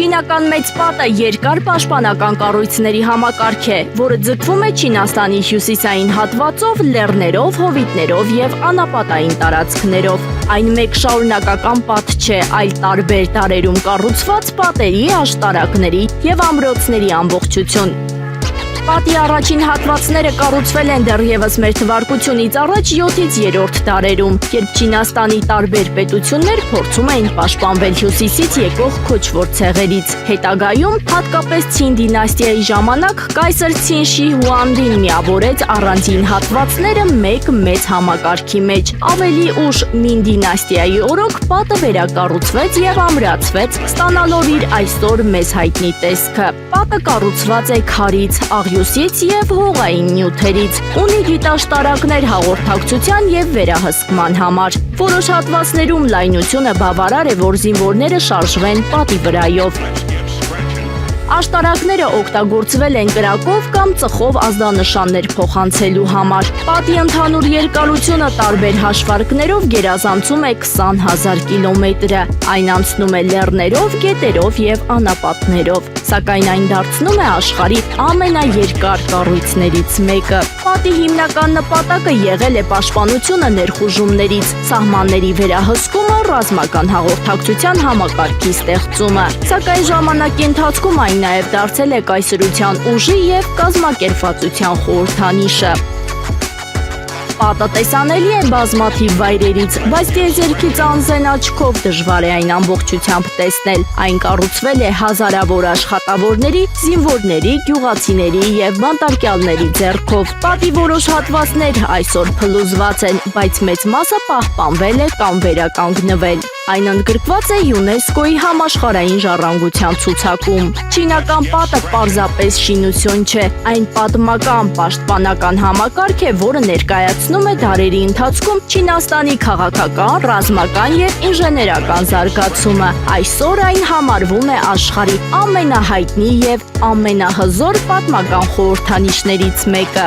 Չինական մեծ պատը երկար պաշտպանական կառույցների համակարգ է, որը ձգվում է Չինաստանի հյուսիսային հատվածով, լեռներով, հովիտներով եւ անապատային տարածքներով։ Այն մեկ շարունակական պատ չէ, այլ տարբեր դարերում կառուցված պատերի, աշտարակների եւ ամրոցների ամբողջություն։ Պատի առաջին հատվածները կառուցվել են դեռևս մեր թվարկությունից առաջ 7-ից 3-րդ դարերում, երբ Չինաստանի տարբեր պետություններ փորձում էին պաշտպանվել հյուսիսից եկող քոչվոր ցեղերից։ Հետագայում, հատկապես Ցին դինաստիայի ժամանակ, կայսր Ցին Շի Հուանդին միավորեց առանձին հատվածները մեկ մեծ համակարգի մեջ։ Ավելի ուշ Մին դինաստիայի օրոք պատը վերակառուցվեց եւ ամրացվեց, ստանալով իր այսօր մեզ հայտնի տեսքը։ Պատը կառուցված է քարից, աղյուսից եւ հողային նյութերից, ունի գիտաշտարակներ հաղորդակցության եւ վերահսկման համար։ Որոշ հատվածներում լայնությունը բավարար է, որ զինվորները շարժվեն պատի վրայով։ Աշտարակները օգտագործվել են կրակով կամ ծխով ազդանշաններ փոխանցելու համար։ Պատի ընդհանուր երկարությունը տարբեր հաշվարկներով գերազանցում է 20,000 կիլոմետրը։ Այն անցնում է լեռներով, գետերով եւ անապատներով, սակայն այն դարձնում է աշխարհի ամենաերկար կառույցներից մեկը։ Պատի հիմնական նպատակը եղել է պաշտպանությունը ներխուժումներից, սահմանների վերահսկումը, ռազմական հաղորդակցության համակարգի ստեղծումը։ Սակայն ժամանակի ընթացքում այն նաև դարձել է կայսրության ուժի և կազմակերպվածության խորհրդանիշը։ Պատը տեսանելի է բազմաթիվ վայրերից, բայց տիեզերքից անզեն աչքով դժվար է այն ամբողջությամբ տեսնել։ Այն կառուցվել է հազարավոր աշխատավորների, զինվորների, գյուղացիների եւ բանտարկյալների ձեռքով։ Պատի որոշ հատվածներ այսօր փլուզված են, բայց մեծ մասը պահպանվել է կամ վերականգնվել։ Այն ընդգրկված է ՅՈՒՆԵՍԿՕ-ի համաշխարհային ժառանգության ցուցակում։ Չինական պատը պարզապես շինություն չէ, այն պատմական պաշտպանական համակարգ է, որը ներկայացնում է դարերի ընթացքում Չինաստանի քաղաքական, ռազմական եւ ինժեներական զարգացումը։ Այսօր այն համարվում է աշխարհի ամենահայտնի եւ ամենահզոր պատմական խորհրդանիշներից մեկը։